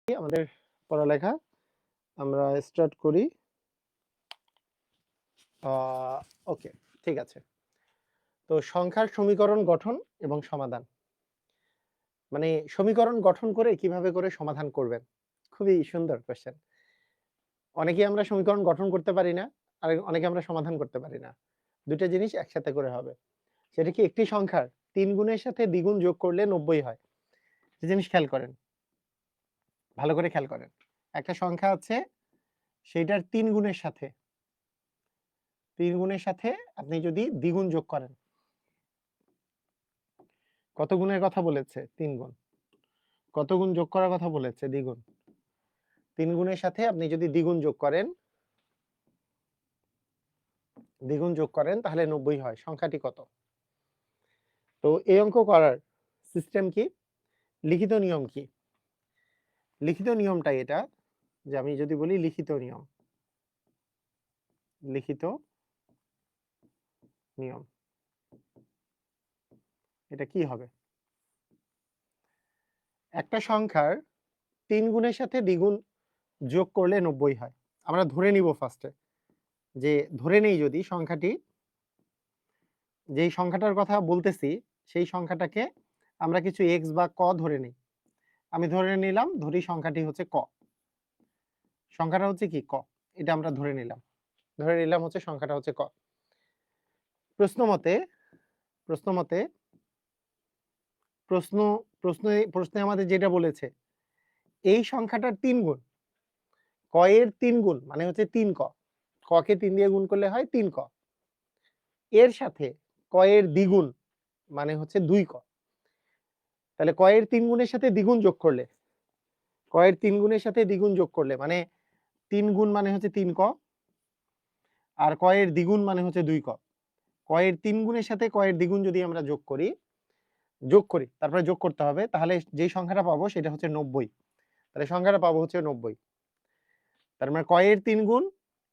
আমাদের পড়ালেখা আমরা স্টার্ট করি। ওকে, ঠিক আছে। তো সংখ্যার সমীকরণ গঠন এবং সমাধান, মানে সমীকরণ গঠন করে কিভাবে করে সমাধান করবেন, খুবই সুন্দর কোশ্চেন। অনেকেই আমরা সমীকরণ গঠন করতে পারি না, আর অনেকে আমরা সমাধান করতে পারি না। দুটো জিনিস একসাথে করে হবে। সেটা কি, একটি সংখ্যার 3 গুণের সাথে দ্বিগুণ যোগ করলে 90 হয়। যে জিনিস খেয়াল করেন, ভালো করে খেয়াল করেন। একটা সংখ্যা আছে, সেইটার 3 গুণের সাথে 3 গুণের সাথে আপনি যদি দ্বিগুণ যোগ করেন, কত গুণের কথা বলেছে? 3 গুণ। কত গুণ যোগ করার কথা বলেছে? দ্বিগুণ। 3 গুণের সাথে আপনি যদি দ্বিগুণ যোগ করেন, তাহলে 90 হয়। সংখ্যাটি কত? তো এই অঙ্ক করার সিস্টেম কি? লিখিত নিয়ম কি? লিখিত নিয়মটা এটা, যে আমি যদি বলি লিখিত নিয়ম, লিখিত নিয়ম, এটা কি হবে? একটা সংখ্যার 3 গুণের সাথে দ্বিগুণ যোগ করলে 90 হয়। আমরা ধরে নিব ফার্স্টে, যে ধরে নেই যদি সংখ্যাটি, যেই সংখ্যাটার কথা বলতেছি সেই সংখ্যাটাকে আমরা কিছু এক্স বা ক ধরে নিই। আমি ধরে নিলাম, ধরি সংখ্যাটি হচ্ছে ক। সংখ্যাটা হচ্ছে কি? ক। এটা আমরা ধরে নিলাম। ধরে নিলাম হচ্ছে সংখ্যাটা হচ্ছে ক। প্রশ্নমতে প্রশ্নমতে প্রশ্ন প্রশ্নে আমাদের যেটা বলেছে, এই সংখ্যাটার 3 গুণ, ক এর 3 গুণ মানে হচ্ছে 3 ক। ক কে 3 দিয়ে গুণ করলে হয় 3 ক। এর সাথে ক এর দ্বিগুণ মানে হচ্ছে 2 ক। তাহলে ক এর 3 গুণের সাথে দ্বিগুণ যোগ করলে, ক এর 3 গুণের সাথে দ্বিগুণ যোগ করলে মানে 3 গুণ মানে হচ্ছে 3 ক, আর ক এর দ্বিগুণ মানে হচ্ছে 2 ক। ক এর 3 গুণের সাথে ক এর দ্বিগুণ যদি আমরা যোগ করি, তারপরে যোগ করতে হবে, তাহলে যেই সংখ্যাটা পাবো সেটা হচ্ছে 90। তাহলে সংখ্যাটা পাবো হচ্ছে 90। তার মানে ক এর 3 গুণ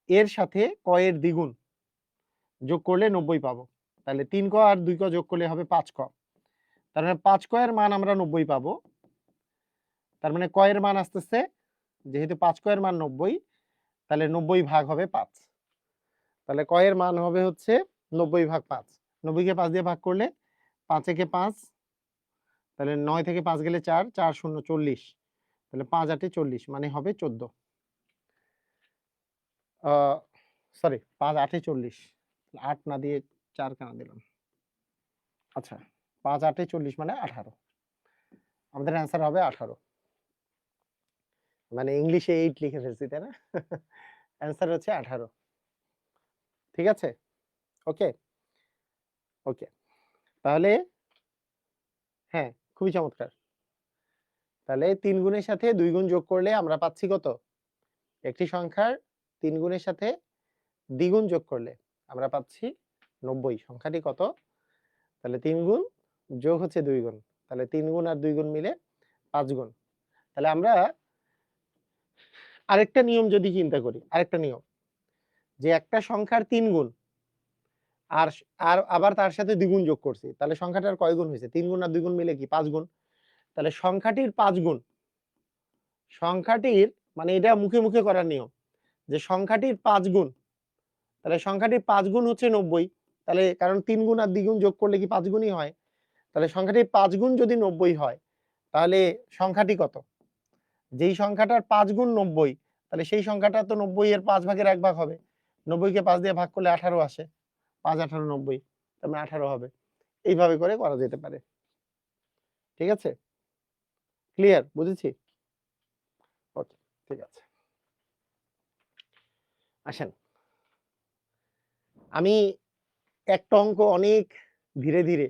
এর সাথে ক এর দ্বিগুণ যোগ করলে 90 পাবো। তাহলে 3 ক আর 2 ক যোগ করলে হবে 5 ক। তার মানে 5 ক এর মান আমরা 90 পাবো। তার মানে ক এর মান আসতেছে, যেহেতু 5 ক এর মান 90, তাহলে 90 ভাগ হবে 5। তাহলে ক এর মান হবে হচ্ছে 90 ভাগ 5। 90 কে 5 দিয়ে ভাগ করলে 5 একে 5, তাহলে 9 থেকে 5 গেলে 4, 4 শূন্য 40, তাহলে 5 8 40 মানে হবে 14। সরি, 5 8 40, 8 না দিয়ে 4 কেন দিলাম? আচ্ছা, 5 8 40 মানে 18। আমাদের অ্যান্সার হবে 18। মানে ইংলিশে 8 লিখে ফেলছি, তাই না? অ্যান্সার হচ্ছে 18। ঠিক আছে? ওকে? ওকে। তাহলে হ্যাঁ, খুবই চমৎকার। তাহলে 3 গুণের সাথে 2 গুণ যোগ করলে আমরা পাচ্ছি কত? একটি সংখ্যার 3 গুণের সাথে দ্বিগুণ যোগ করলে আমরা পাচ্ছি 90। সংখ্যাটি কত? তাহলে 3 গুণ যোগ হচ্ছে 2 গুণ। তাহলে 3 গুণ আর 2 গুণ মিলে 5 গুণ। তাহলে আমরা আরেকটা নিয়ম যদি চিন্তা করি, আরেকটা নিয়ম, যে একটা সংখ্যার 3 গুণ আর আর আবার তার সাথে দ্বিগুণ যোগ করছি, তাহলে সংখ্যাটার কয় গুণ হয়েছে? 3 গুণ আর 2 গুণ মিলে কি 5 গুণ। তাহলে সংখ্যাটির 5 গুণ, সংখ্যাটির মানে এটা মুখে মুখে করার নিয়ম, যে সংখ্যাটির 5 গুণ, তাহলে সংখ্যাটির 5 গুণ হচ্ছে 90। তাহলে কারণ 3 গুণ আর দ্বিগুণ যোগ করলে কি 5 গুণই হয়। তাহলে সংখ্যাটির 5 গুণ যদি 90 হয়, তাহলে সংখ্যাটি কত? যেই সংখ্যাটার 5 গুণ 90, তাহলে সেই সংখ্যাটা তো 90 এর 5 ভাগের 1 ভাগ হবে। 90 কে 5 দিয়ে ভাগ করলে 18 আসে। 5 18 90, তার মানে 18 হবে। এইভাবে করে করা যেতে পারে। ঠিক আছে? ক্লিয়ার? বুঝেছি? ওকে, ঠিক আছে। আসেন, আমি একটা অঙ্ক অনেক ধীরে ধীরে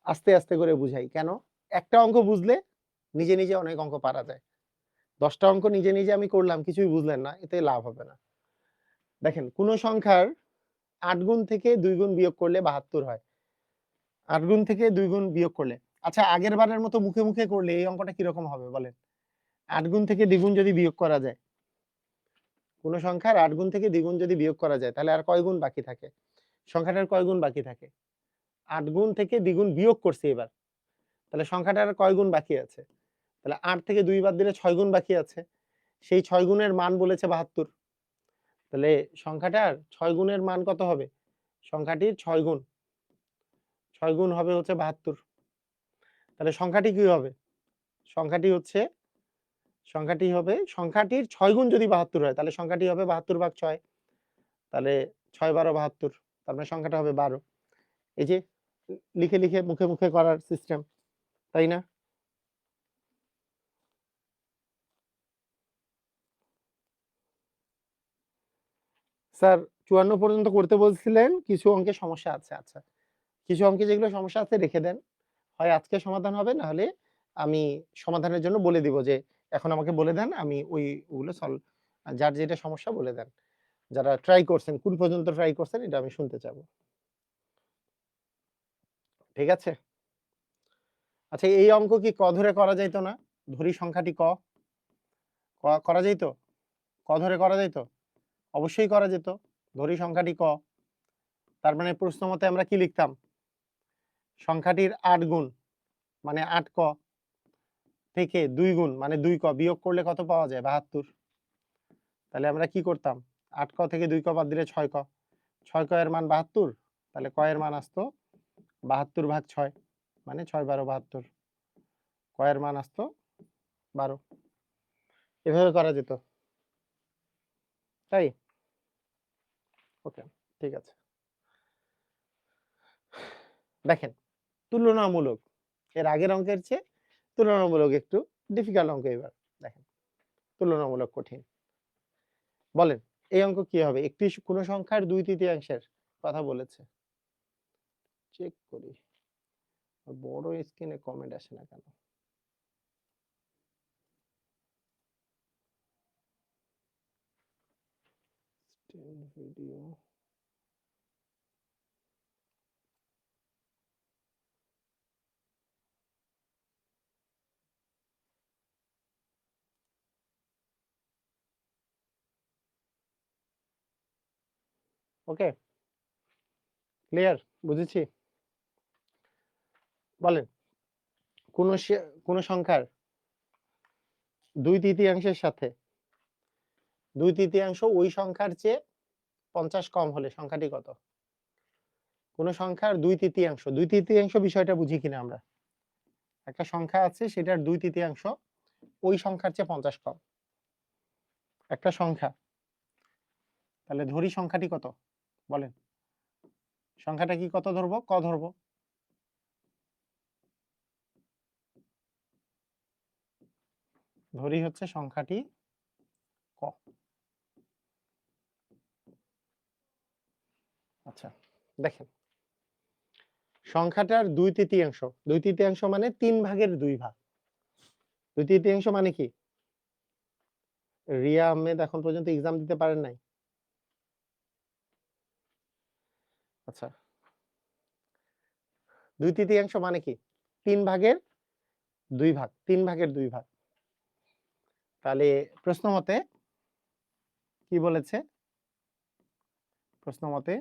আস্তে আস্তে করে বুঝাই। কেন? একটা অঙ্ক বুঝলে নিজে নিজে অনেক অঙ্ক পারা যায়। 10টা অঙ্ক নিজে নিজে আমি করলাম, কিছুই বুঝলেন না, এতে লাভ হবে না। দেখেন, কোন সংখ্যার 8 গুণ থেকে 2 গুণ বিয়োগ করলে 72 হয়। 8 গুণ থেকে 2 গুণ বিয়োগ করলে, আচ্ছা আগের বারের মতো মুখে মুখে করলে এই অঙ্কটা কিরকম হবে বলেন? 8 গুণ থেকে দ্বিগুণ যদি বিয়োগ করা যায়, কোন সংখ্যার 8 গুণ থেকে দ্বিগুণ যদি বিয়োগ করা যায়, তাহলে আর কয় গুণ বাকি থাকে? সংখ্যাটার কয় গুণ বাকি থাকে? 8 গুণ থেকে দ্বিগুণ বিয়োগ করছি এবার, তাহলে সংখ্যাটার কয় গুণ বাকি আছে? তাহলে 8 থেকে 2 বাদ দিলে 6 গুণ বাকি আছে, সেই 6 গুণের মান বলেছে 72। তাহলে সংখ্যাটার 6 গুণের মান কত হবে? সংখ্যাটির 6 গুণ, 6 গুণ হবে হচ্ছে 72। তাহলে সংখ্যাটি কি হবে? সংখ্যাটি হচ্ছে, সংখ্যাটি হবে, সংখ্যাটির 6 গুণ যদি 72 হয় তাহলে সংখ্যাটি হবে 72/6। তাহলে 6 12 72, তার মানে সংখ্যাটা হবে 12। এই যে লিখে লিখে মুখে মুখে করার সিস্টেম, তাই না? স্যার 54 পর্যন্ত করতে বলছিলেন, কিছু অঙ্কে সমস্যা আছে। আচ্ছা, কিছু অঙ্কে যেগুলো সমস্যা আছে রেখে দেন, হয় আজকে সমাধান হবে, না হলে আমি সমাধানের জন্য বলে দিব যে এখন আমাকে বলে দেন, আমি ওগুলো সলভ, যার যেটা সমস্যা বলে দেন। যারা ট্রাই করছেন, কোন পর্যন্ত ট্রাই করছেন এটা আমি শুনতে চাবো। ঠিক আছে? আচ্ছা, এই অঙ্ক কি ক ধরে করা যাইতো না? ধরি সংখ্যাটি ক, করা যাইতো? ক ধরে করা যাইতো? অবশ্যই করা যেত। ধরি সংখ্যাটি ক, তার মানে প্রশ্ন মতে আমরা কি লিখতাম? সংখ্যাটির 8 গুণ মানে 8 ক থেকে 2 গুণ মানে 2 ক বিয়োগ করলে কত পাওয়া যায়? 72। তাহলে আমরা কি করতাম? 8 ক থেকে 2 ক বাদ দিলে 6 ক। 6 ক এর মান 72, তাহলে ক এর মান আসতো 72/6, মানে 6 12 72। ক এর মান আসতো 12। এভাবে করা যেত। তাই? ওকে, ঠিক আছে। দেখেন, তুলনামূলক, এর আগের অঙ্কের চেয়ে তুলনামূলক একটু ডিফিকাল্ট অঙ্ক এবার। দেখেন, তুলনামূলক কঠিন। বলেন, এই অঙ্ক কি হবে? একটি কোন সংখ্যার 2/3 কথা বলেছে। চেক করি। বড় স্ক্রিনে কমেন্ট আসে না কেন? ভিডিও। ওকে, ক্লিয়ার, বুঝেছি। বলেন, কোন সংখ্যার 2/3 সাথে 2/3 ওই সংখ্যার চেয়ে 50 কম হলে সংখ্যাটি কত? কোন সংখ্যার 2/3, 2/3 বিষয়টা বুঝি কিনা আমরা? একটা সংখ্যা আছে, সেটার 2/3 ওই সংখ্যার চেয়ে 50 কম। একটা সংখ্যা, তাহলে ধরি সংখ্যাটি কত? বলেন, সংখ্যাটা কি কত ধরবো? ক ধরবো। ধরি হচ্ছে সংখ্যাটি ক। আচ্ছা, দেখেন, সংখ্যাটার 2/3, 2/3 মানে 3/2 ভাগ। 2/3 মানে কি? রিয়া আহমেদ এখন পর্যন্ত এক্সাম দিতে পারেন নাই? আচ্ছা, 2/3 মানে কি? 3/2 ভাগ, 3/2 ভাগ। তাহলে প্রশ্ন মতে কি বলেছে? প্রশ্ন মতে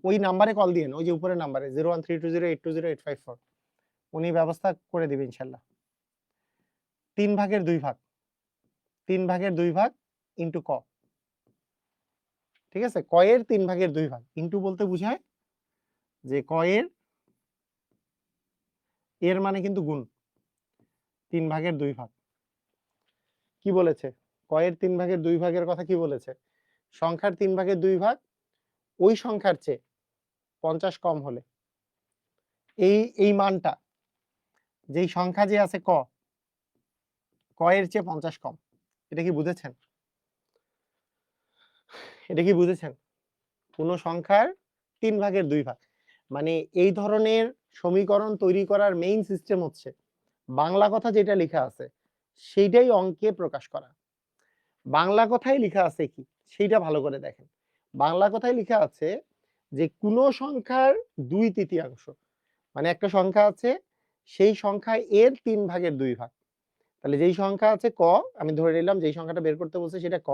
ওই নাম্বারে কল দিয়েন, ওই যে উপরের নাম্বারে 01320820854, উনি ব্যবস্থা করে দিবে ইনশাল্লাহ। 3/2 ভাগ, 3/2 ভাগ ইন্টু ক। ঠিক আছে, ক এর 3/2 ভাগ ইন্টু বলতে বুঝায় যে ক এর মানে কিন্তু গুণ, 3/2 ভাগ। কি বলেছে? ক এর 3/2 ভাগের কথা কি বলেছে? সংখ্যার 3/2 ভাগ ওই সংখ্যার চেয়ে 50 কম হলে এই মানটা, যেই সংখ্যা যে আছে ক, ক এর চেয়ে 50 কম। এটা কি বুঝেছেন? এটা কি বুঝেছেন? কোন সংখ্যার 3/2 ভাগ, মানে এই ধরনের সমীকরণ তৈরি করার মেইন সিস্টেম হচ্ছে বাংলা কথা যেটা লেখা আছে সেইটাই অঙ্কে প্রকাশ করা। বাংলা কথায় লেখা আছে কি সেইটা ভালো করে দেখেন। বাংলা কথায় লেখা আছে যে কোন সংখ্যার 2/3, মানে একটা সংখ্যা আছে, সেই সংখ্যা এর 3/2 ভাগ। তাহলে যেই সংখ্যা আছে ক, আমি ধরে নিলাম যেই সংখ্যাটা বের করতে বলছে সেটা ক,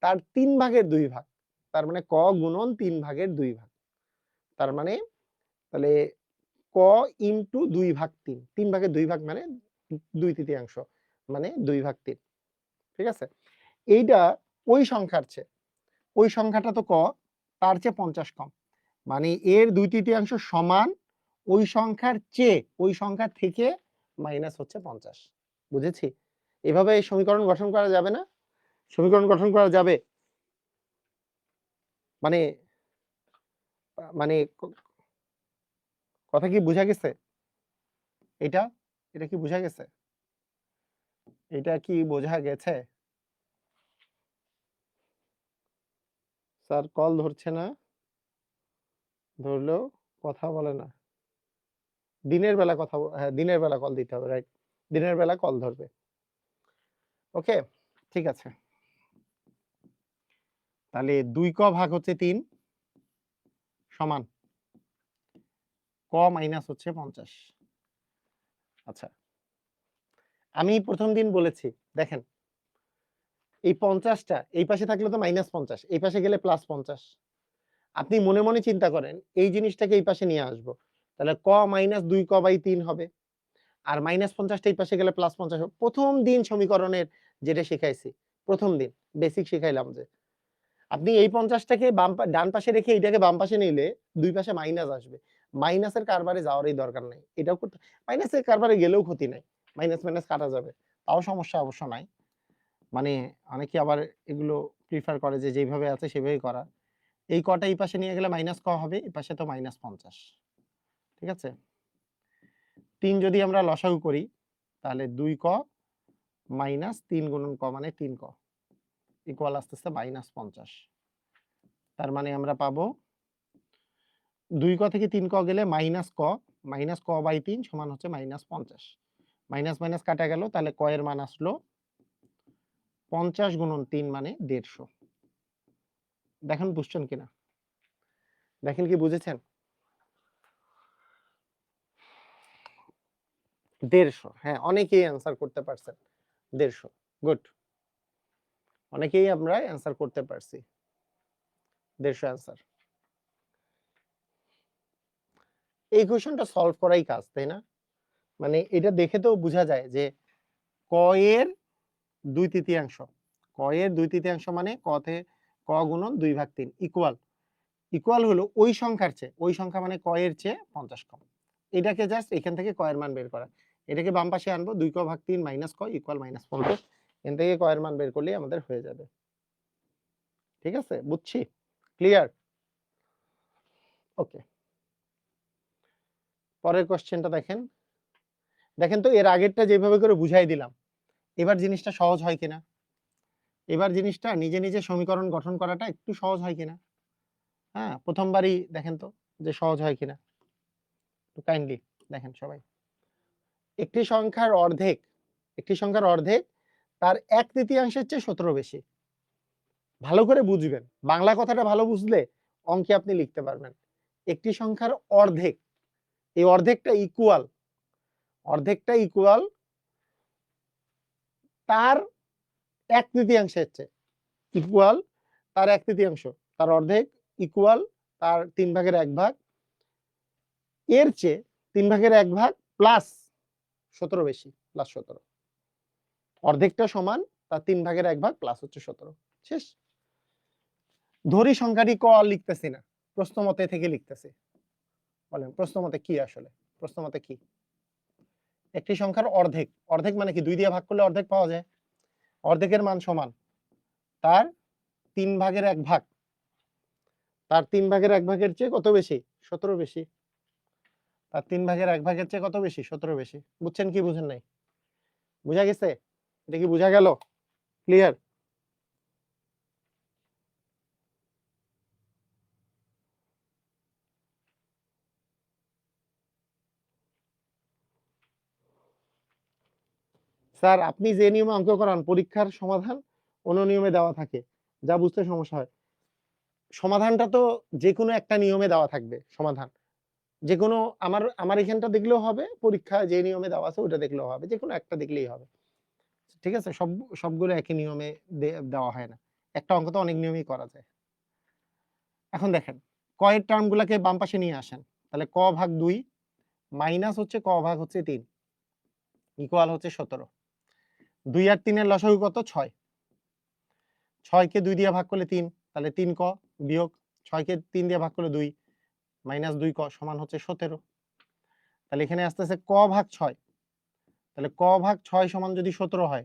তার 3/2 ভাগ, তার মানে ক গুণন 3/2 ভাগ। তার মানে তাহলে ক ইন্টু 2/3, 3/2 ভাগ মানে 2/3 মানে 2/3। ঠিক আছে, এইটা ওই সংখ্যার চেয়ে, ওই সংখ্যাটা তো ক, তার চেয়ে 50 কম, মানে এর 2/3 সমান ওই সংখ্যার চেয়ে, ওই সংখ্যা থেকে মাইনাস হচ্ছে 50। বুঝেছি? এভাবে এই সমীকরণ গঠন করা যাবে না? সমীকরণ গঠন করা যাবে? মানে মানে কথা কি বোঝা গেছে? এটা এটা কি বোঝা গেছে? এটা কি বোঝা গেছে? স্যার কল ধরছে না, ধরলেও কথা বলে না। দিনের বেলা কথা হ্যাঁ, দিনের বেলা কল দিতে হবে, রাইট। দিনের বেলা কল ধরবে। ওকে, ঠিক আছে। তাহলে 2 ক ভাগ হচ্ছে 3 সমান ক মাইনাস হচ্ছে 50। আচ্ছা, আমি প্রথম দিন বলেছি, দেখেন এই 50টা এই পাশে থাকলে তো -50, এই পাশে গেলে +50। আপনি মনে মনে চিন্তা করেন এই জিনিসটাকে এই পাশে নিয়ে আসবো, তাহলে ক মাইনাস 2 ক বাই 3 হবে, আর -50টা এই পাশে গেলে +50 হবে। প্রথম দিন সমীকরণের যেটা শিখাইছি, প্রথম দিন বেসিক শিখাইলাম যে আপনি এই 50টাকে ডান পাশে রেখে এটাকে বাম পাশে নিলে দুই পাশে মাইনাস আসবে। মাইনাসের কারবারে যাওয়ারই দরকার নাই। এটাও করতে, মাইনাসের কারবারে গেলেও ক্ষতি নাই। মাইনাস মাইনাস কাটা যাবে। তাও সমস্যা অবশ্য নাই। মানে অনেকে আবার এগুলো প্রিফার করে যে যেভাবে আছে সেভাবেই করা। এই কটা এই পাশে নিয়ে গেলে মাইনাস ক হবে, এই পাশে তো -50। ঠিক আছে? 3 যদি আমরা লসাগু করি তাহলে 2 ক মাইনাস 3 গুণন ক মানে 3 ক ইকুয়াল আসতেছে -50। তার মানে আমরা পাবো 2 ক থেকে 3 ক গেলে মাইনাস ক বাই 3 সমান হচ্ছে -50। মাইনাস মাইনাস কাটা গেল, তাহলে ক এর মান আসলো 50 গুণন 3 মানে 150। দেখেন বুঝছেন কিনা, দেখেন কি বুঝেছেন? 150, হ্যাঁ অনেকেই অ্যান্সার করতে পারছেন 150, গুড। অনেকেই আমরা অ্যান্সার করতে পারছি 150 অ্যান্সার। এই কোশ্চেনটা সলভ করাই কাজ, তাই না? মানে এটা দেখে তো বোঝা যায় যে ক এর 2/3, ক এর 2/3 মানে ক গুণন 2/3 ইকুয়াল, ইকুয়াল হলো ওই সংখ্যার চেয়ে, ওই সংখ্যা মানে ক এর চেয়ে 50 কম। এটাকে জাস্ট এখান থেকে ক এর মান বের করা, এটাকে বাম পাশে আনবো, 2 ক ভাগ 3 মাইনাস ক ইকুয়াল -50। এখান থেকে ক এর মান বের করলেই আমাদের হয়ে যাবে। ঠিক আছে, বুঝছি, ক্লিয়ার? ওকে, পরের কোশ্চেনটা দেখেন। দেখেন তো এর আগেরটা যেভাবে করে বুঝাই দিলাম, এবার জিনিসটা সহজ হয় কিনা, এবার জিনিসটা নিজে নিজে সমীকরণ গঠন করাটা একটু সহজ হয় কিনা। হ্যাঁ, প্রথমবারই দেখেন তো যে সহজ হয় কিনা, একটু কাইন্ডলি দেখেন সবাই। একটি সংখ্যার অর্ধেক, একটি সংখ্যার অর্ধেক তার 1/3 চেয়ে 17 বেশি। ভালো করে বুঝবেন, বাংলা কথাটা ভালো বুঝলে অঙ্কে আপনি লিখতে পারবেন। একটি সংখ্যার অর্ধেক, এই অর্ধেকটা ইকুয়াল, অর্ধেকটা ইকুয়াল তার 1/3 চেয়ে, ইকুয়াল তার 1/3, তার অর্ধেক ইকুয়াল তার 3/1 এর চেয়ে 3/1 প্লাস 17 বেশি, প্লাস 17। অর্ধেকটা সমান তার 3/1 প্লাস হচ্ছে 17। শেষ। ধরি সংখ্যাটি ক লিখতেছি না, প্রশ্ন মতে থেকে লিখতেছি। বলেন প্রশ্ন মতে কি আসলে, প্রশ্ন মতে কি? একটি সংখ্যার অর্ধেক, অর্ধেক মানে কি 2 দিয়ে ভাগ করলে অর্ধেক পাওয়া যায়। অর্ধেকের মান সমান তার 3/1, তার 3/1 চেয়ে কত বেশি? 17 বেশি। তার 3/1 চেয়ে কত বেশি? 17 বেশি। বুঝছেন কি বুঝেন নাই? বুঝা গেছে? এটা কি বুঝা গেল? ক্লিয়ার? স্যার আপনি যে নিয়মে অঙ্ক করান পরীক্ষার সমাধান অন্য নিয়মে দেওয়া থাকে, যা বুঝতে সমস্যা হয়। সমাধানটা তো যেকোনো একটা নিয়মে দেওয়া থাকবে সমাধান। যেকোনো আমার আমার এখানটা দেখলেও হবে, পরীক্ষা যে নিয়মে দেওয়া আছে ওটা দেখলেও হবে। যেকোনো একটা দেখলেই হবে। ঠিক আছে? সবগুলো একই নিয়মে দেওয়া হয় না। একটা অঙ্ক তো অনেক নিয়মেই করা যায়। এখন দেখেন, ক এর টার্ম গুলাকে বাম পাশে নিয়ে আসেন। তাহলে ক ভাগ 2 মাইনাস হচ্ছে ক ভাগ হচ্ছে 3। ইকুয়াল হচ্ছে 17। 2 আর 3 এর লসাগু কত? 6। 6 কে 2 দিয়ে ভাগ করলে 3, তাহলে 3 ক বিয়োগ 6 কে 3 দিয়ে ভাগ করলে 2 মাইনাস 2 ক সমান হচ্ছে 17। তাহলে এখানে আসতেছে ক ভাগ 6। তাহলে ক ভাগ 6 সমান যদি 17 হয়,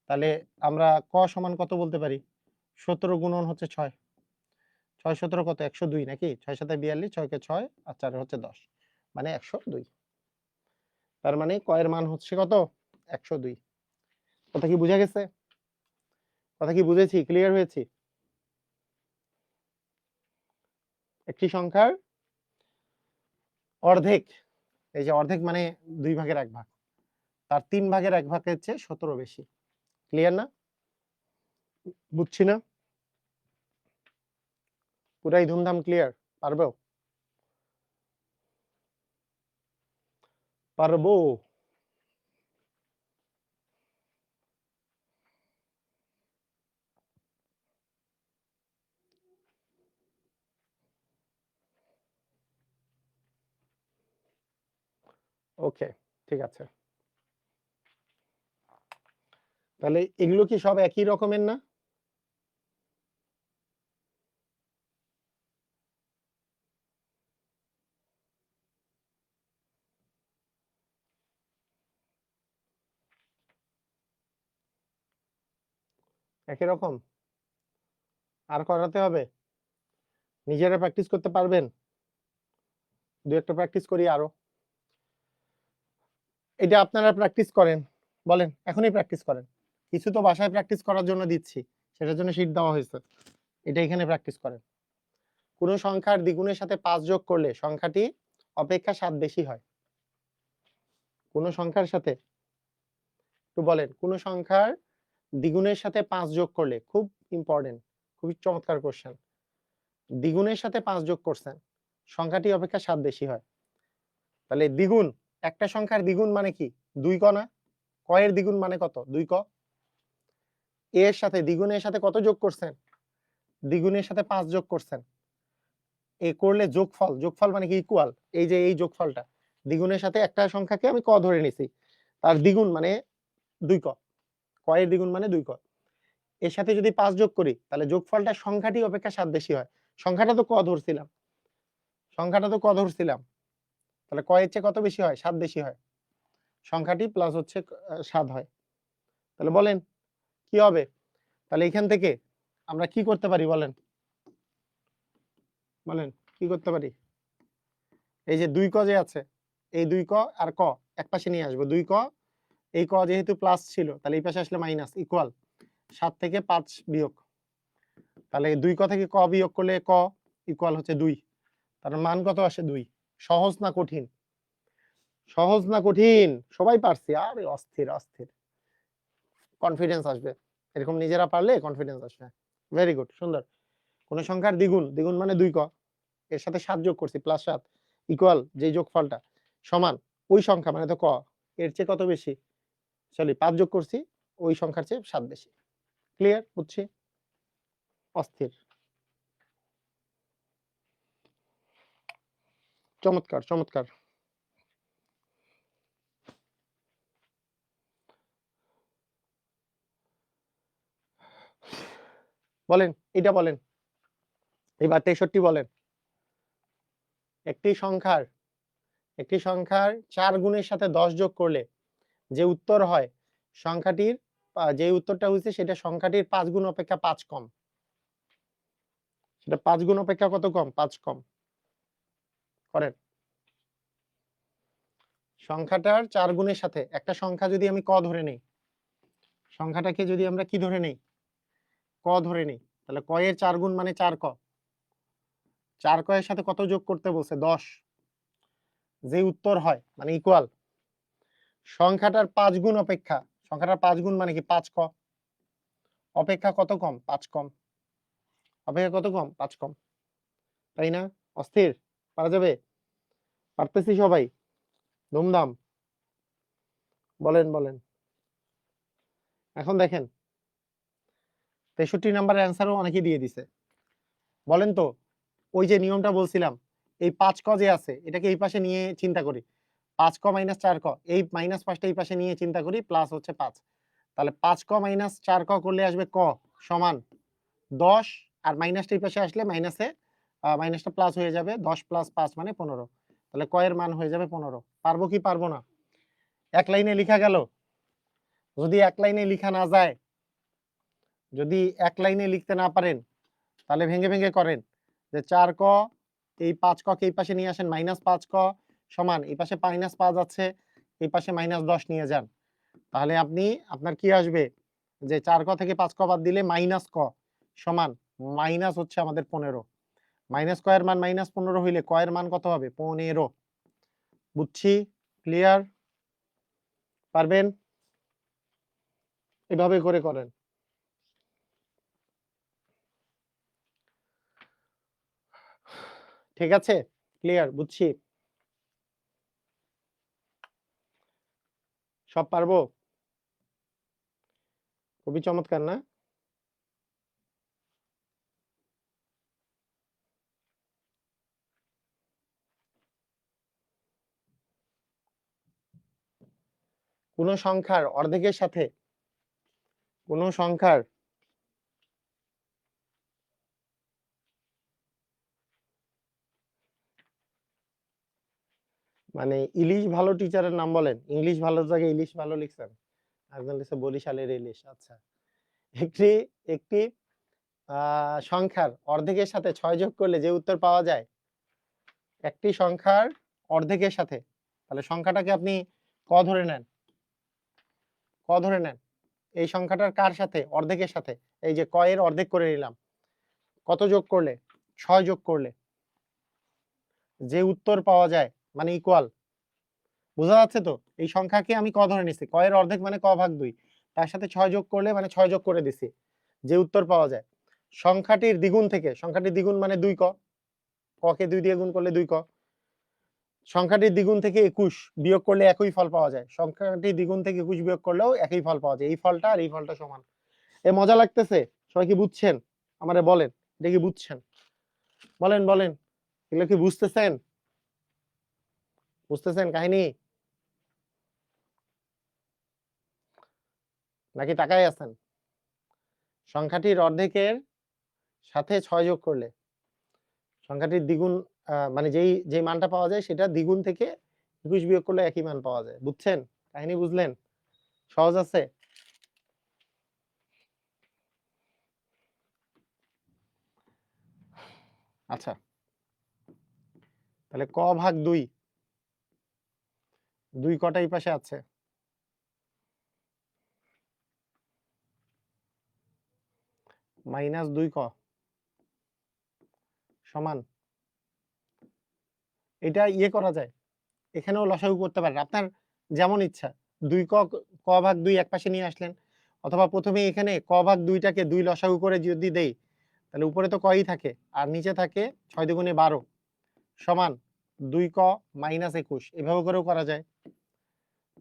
তাহলে আমরা ক সমান কত বলতে পারি? 17 গুণন হচ্ছে 6। 6 17 কত? 102 নাকি? 6 7 42, 6 কে 6 আর 4 হচ্ছে 10, মানে 102। তার মানে ক এর মান হচ্ছে কত? 102। কথা কি বুঝা গেছে? কথা কি বুঝেছি? ক্লিয়ার হয়েছি? একটি সংখ্যার অর্ধেক, এই যে অর্ধেক মানে 2 ভাগের 1 ভাগ, তার 3 ভাগের 1 ভাগের চেয়ে 17 বেশি। ক্লিয়ার না? বুঝছি না? পুরাই ধুমধাম ক্লিয়ার? পারবো? পারবো? ওকে, ঠিক আছে। তাহলে এগুলো কি সব একই রকমের না? একই রকম? আর করাতে হবে? নিজেরা প্র্যাকটিস করতে পারবেন? দু একটা প্র্যাকটিস করি আরো। এটা আপনারা প্র্যাকটিস করেন, বলেন এখনই প্র্যাকটিস করেন। কিছু তো বাসায় প্র্যাকটিস করার জন্য দিচ্ছি, সেটার জন্য শীট দেওয়া হয়েছে, এটা এখানে প্র্যাকটিস করেন। কোন সংখ্যার দ্বিগুণের সাথে 5 যোগ করলে সংখ্যাটি অপেক্ষা 7 বেশি হয়? কোন সংখ্যার সাথে, একটু বলেন, কোন সংখ্যার দ্বিগুণের সাথে 5 যোগ করলে, খুব ইম্পর্টেন্ট, খুবই চমৎকার কোশ্চেন, দ্বিগুণের সাথে 5 যোগ করছেন, সংখ্যাটি অপেক্ষা 7 বেশি হয়। তাহলে দ্বিগুণ, একটা সংখ্যার দ্বিগুণ মানে কি? 2 ক না? ক এর দ্বিগুণ মানে কত? 2 ক। এর সাথে দ্বিগুণের সাথে কত যোগ করছেন? দ্বিগুণের সাথে 5 যোগ করছেন। এ করলে যোগফল, যোগফল মানে কি? ইকুয়াল। এই যে এই যোগফলটা, দ্বিগুণের সাথে একটা সংখ্যাকে আমি ক ধরে নিছি, তার দ্বিগুণ মানে 2 ক, ক এর দ্বিগুণ মানে 2 ক। এর সাথে যদি 5 যোগ করি, তাহলে যোগফলটা সংখ্যাটি অপেক্ষা 7 বেশি হয়। সংখ্যাটা তো ক ধরছিলাম, সংখ্যাটা তো ক ধরছিলাম, তাহলে ক এর চেয়ে কত বেশি হয়? 7 বেশি হয়। সংখ্যাটি প্লাস হচ্ছে 7 হয়। তাহলে বলেন কি হবে? তাহলে এখান থেকে আমরা কি করতে পারি বলেন? বলেন কি করতে পারি? এই যে 2 ক যে আছে, এই 2 ক আর ক এক পাশে নিয়ে আসবো। 2 ক, এই ক যেহেতু প্লাস ছিল, তাহলে এই পাশে আসলে মাইনাস, ইকুয়াল 7 থেকে 5 বিয়োগ, তাহলে 2 ক থেকে ক বিয়োগ করলে ক ইকুয়াল হচ্ছে 2, তার মান কত আসে? 2। সহজ না কঠিন? সহজ না কঠিন? সবাই পারছি? আরে অস্থির অস্থির, কনফিডেন্স আসবে, এরকম নিজেরা পারলে কনফিডেন্স আসবে। ভেরি গুড, সুন্দর। কোন সংখ্যার দ্বিগুণ, দ্বিগুণ মানে 2 ক, এর সাথে 7 যোগ করছি, প্লাস 7 ইকুয়াল যে যোগফলটা সমান ওই সংখ্যা মানে তো ক, এর চেয়ে কত বেশি? সরি 5 যোগ করছি, ওই সংখ্যার চেয়ে 7 বেশি। ক্লিয়ার? বুঝছি? অস্থির, চমৎকার চমৎকার। বলেন এটা বলেন, এবার 63 বলেন। একটি সংখ্যার 4 গুণের সাথে 10 যোগ করলে যে উত্তর হয়, সংখ্যাটির যে উত্তরটা হয়েছে সেটা সংখ্যাটির 5 গুণ অপেক্ষা 5 কম। সেটা 5 গুণ অপেক্ষা কত কম? 5 কম। করেন। সংখ্যাটার 4 গুণের সাথে একটা সংখ্যা যদি আমি ক ধরে নেই, সংখ্যাটাকে যদি আমরা কি ধরে নেই? ক ধরে নেই, তাহলে ক এর 4 গুণ মানে 4 ক। 4 ক এর সাথে কত যোগ করতে বলছে? 10। যে উত্তর হয় মানে ইকুয়াল সংখ্যাটার 5 গুণ অপেক্ষা, সংখ্যাটার 5 গুণ মানে কি? 5 ক। অপেক্ষা কত কম? 5 কম। অপেক্ষা কত কম? 5 কম। তাই না? অস্থির? পারা যাবে? পারতেছি সবাই? ধুমধাম? বলেন বলেন। এখন দেখেন 63 নাম্বারের অ্যান্সারও অনেকেই দিয়ে দিছে। বলেন তো, ওই যে নিয়মটা বলছিলাম, এই 5 ক যে আছে এটাকে এই পাশে নিয়ে চিন্তা করি। 5 ক মাইনাস 4 ক, এই মাইনাস 5টা এই পাশে নিয়ে চিন্তা করি, প্লাস হচ্ছে 5। তাহলে 5 ক মাইনাস 4 ক করলে আসবে ক সমান 10, আর মাইনাসটা এই পাশে আসলে মাইনাসটা প্লাস হয়ে যাবে, 10 প্লাস 5 মানে 15। তাহলে ক এর মান হয়ে যাবে 15। পারবো কি পারবো না? এক লাইনে লিখা গেল। যদি এক লাইনে লিখা না যায়, যদি এক লাইনে লিখতে না পারেন, তাহলে ভেঙে ভেঙে করেন, যে 4 ক এই 5 ক কে এই পাশে নিয়ে আসেন, মাইনাস 5 ক সমান এই পাশে মাইনাস 5 আছে, এই পাশে মাইনাস 10 নিয়ে যান। তাহলে আপনার কি আসবে, যে 4 ক থেকে 5 ক বাদ দিলে মাইনাস ক সমান মাইনাস হচ্ছে আমাদের 15। মাইনাস ক এর মান মাইনাস 15 হইলে ক এর মান কত হবে? 15। বুঝছি? ক্লিয়ার? পারবেন? এভাবে করে করেন। ঠিক আছে? ক্লিয়ার? বুঝছি? সব পারবো? খুবই চমৎকার না? কোন সংখ্যার অর্ধেকের সাথে কোন সংখ্যার মানে ইলিশ ভালো টিচারের নাম বলেন। ইংলিশ ভালো জায়গায় ইলিশ ভালো লিখছেন। একজন লিখছে বরিশালের ইলিশ। আচ্ছা। একটি একটি সংখ্যার অর্ধেকের সাথে 6 যোগ করলে যে উত্তর পাওয়া যায়, একটি সংখ্যার অর্ধেকের সাথে, তাহলে সংখ্যাটাকে আপনি ক ধরে নেন। ক ধরে নেন। এই সংখ্যাটার কার সাথে? অর্ধেকের সাথে। এই যে ক এর অর্ধেক করে নিলাম। কত যোগ করলে? 6 যোগ করলে যে উত্তর পাওয়া যায়, মানে ইকুয়াল। বোঝা যাচ্ছে তো? এই সংখ্যাকে আমি ক ধরে নিছি। ক এর অর্ধেক মানে ক ভাগ 2। তার সাথে 6 যোগ করলে মানে 6 যোগ করে দিছি। যে উত্তর পাওয়া যায়। সংখ্যাটির দ্বিগুণ থেকে, সংখ্যাটির দ্বিগুণ মানে 2 ক। ক কে 2 দিয়ে গুণ করলে 2 ক। সংখ্যাটির দ্বিগুণ থেকে 21 বিয়োগ করলে একই ফল পাওয়া যায়। সংখ্যাটির দ্বিগুণ থেকে 21 বিয়োগ করলেও একই ফল পাওয়া যায়। এই ফলটা আর এই ফলটা সমান। এ মজা লাগতেছে? সবাই কি বুঝছেন? আমারে বলেন। এটা কি বুঝছেন? বলেন, বলেন। এগুলো কি বুঝতেছেন? বুঝতেছেন কাহিনী? নাকি তাকায় আছেন? সংখ্যাটির অর্ধেকের সাথে 6 যোগ করলে সংখ্যাটির দ্বিগুণ, মানে যেই মানটা পাওয়া যায় সেটা দ্বিগুণ থেকে 21 বিয়োগ করলে একই মান পাওয়া যায়। বুঝছেন? কাহিনী বুঝলেন? সহজ আছে? আচ্ছা। তাহলে ক ভাগ 2, 2 কটা এই পাশে আছে। মাইনাস 2 ক সমান, এটা ইয়ে করা যায়। এখানেও লসাগু করতে পারেন। আপনার যেমন ইচ্ছা। 2 ক ভাগ 2 একপাশে নিয়ে আসলেন। অথবা প্রথমে এখানে ক ভাগ 2 টাকে 2 লসাগু করে যদি দেই, তাহলে উপরে তো কই থাকে আর নিচে থাকে 6 দুগুণে 12 সমান 2 ক মাইনাস 21। এভাবে করেও করা যায়।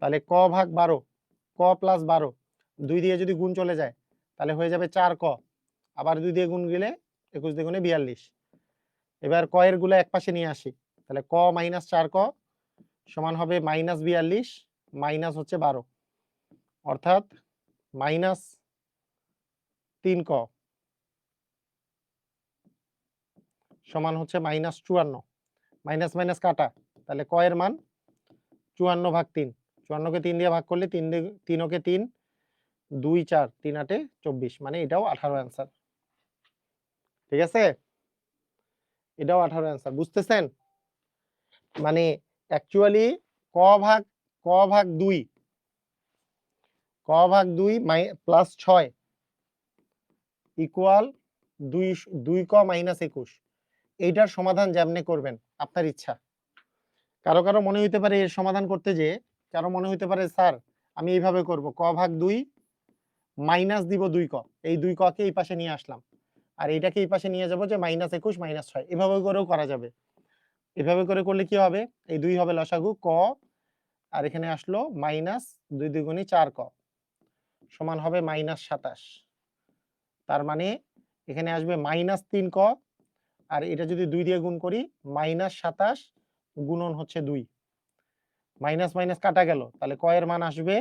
তাহলে ক ভাগ 12, ক প্লাস 12, 2 দিয়ে যদি গুণ চলে যায় তাহলে হয়ে যাবে 4 ক। আবার 2 দিয়ে গুণ গেলে 21 দুগুণে 42। এবার ক এর গুলো একপাশে নিয়ে আসি। তাহলে ক মাইনাস 4 ক সমান হবে মাইনাস 42 মাইনাস হচ্ছে 12, অর্থাৎ মাইনাস 3 ক সমান হচ্ছে মাইনাস 54। মাইনাস মাইনাস কাটা, তাহলে ক এর মান 54 ভাগ 3। 54 কে 3 দিয়ে ভাগ করলে 3 ওকে 3, 2 4, 3 8 24, মানে এটাও 18 অ্যান্সার। ঠিক আছে? এটাও 18 অ্যান্সার। বুঝতেছেন? মানে অ্যাকচুয়ালি ক ভাগ ক ভাগ 2, ক ভাগ 2 প্লাস 6 ইকুয়াল 2 ক মাইনাস 21। এইটার সমাধান যেমনে করবেন আপনার ইচ্ছা। কারো কারো মনে হইতে পারে এর সমাধান করতে যে, কারো মনে হইতে পারে স্যার আমি এইভাবে করব, ক ভাগ 2 মাইনাস দিব 2 ক, এই 2 ক কে এই পাশে নিয়ে আসলাম, আর এইটাকে এই পাশে নিয়ে যাব যে মাইনাস 21 মাইনাস 6, এভাবে করেও করা যাবে। এভাবে করে করলে কি হবে, এই 2 হবে লসাগু ক, আর এখানে আসলো মাইনাস 2 দুগুণে 4 ক সমান হবে মাইনাস 27। তার মানে এখানে আসবে মাইনাস 3 ক, আর এটা যদি 2 দিয়ে গুণ করি মাইনাস 27 গুণন হচ্ছে 2, মাইনাস মাইনাস কাটা গেল, তাহলে ক এর মান আসবে